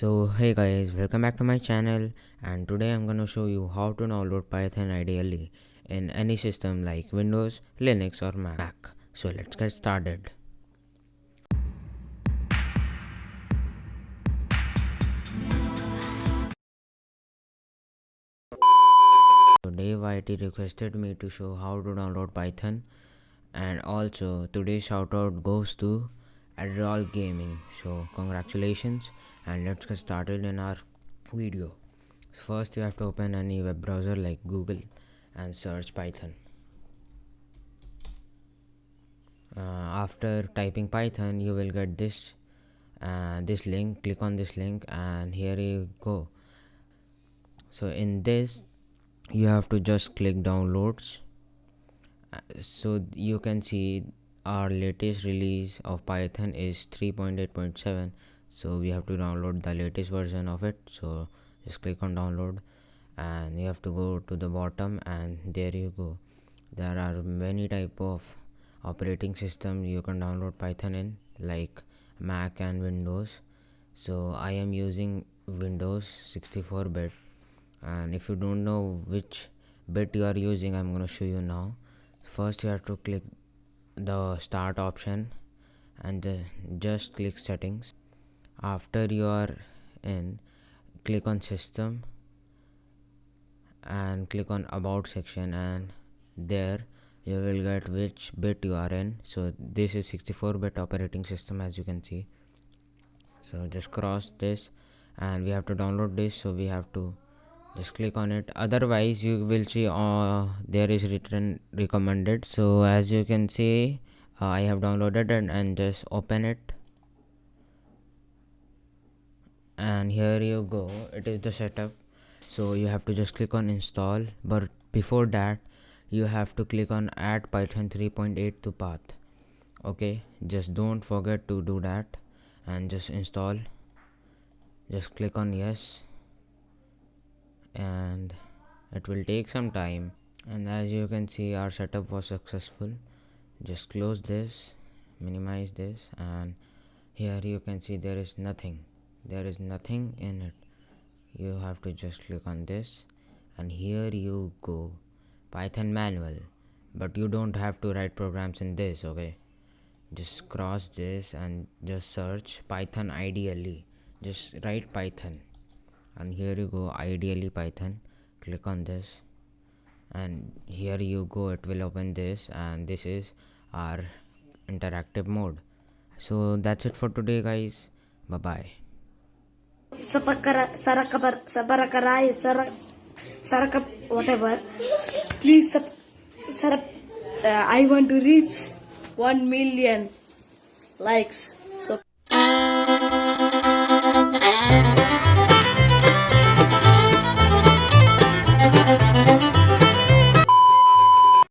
So hey guys, welcome back to my channel, and today I'm gonna show you how to download Python ideally in any system like Windows, Linux or Mac. So let's get started. So Dave IT requested me to show how to download Python, and also today's shoutout goes to Adderall Gaming. So congratulations, and let's get started in our video. First you have to open any web browser like Google and search Python. After typing Python you will get this link. Click on this link and here you go. So in this you have to just click downloads. So you can see our latest release of Python is 3.8.7, so we have to download the latest version of it. So just click on download and you have to go to the bottom, and there you go. There are many type of operating system you can download Python in, like Mac and Windows. So I am using Windows 64-bit, and if you don't know which bit you are using, I'm going to show you now. First you have to click the start option and just click settings. After you are in, click on system and click on about section, and there you will get which bit you are in. So this is 64-bit operating system, as you can see. So just cross this and we have to download this, so we have to just click on it. Otherwise you will see there is written recommended. So as you can see, I have downloaded it and just open it, and here you go, it is the setup. So you have to just click on install, but before that you have to click on add Python 3.8 to path. Okay, just don't forget to do that and just install. Just click on yes, and it will take some time. And as you can see, our setup was successful. Just close this, minimize this, and here you can see there is nothing in it. You have to just click on this, and here you go, Python manual. But you don't have to write programs in this. Okay, just cross this and just search Python ideally. Just write Python, and here you go, ideally Python. Click on this and here you go, it will open this, and this is our interactive mode. So that's it for today guys. Bye bye. Whatever. Please, I want to reach 1 million likes. So.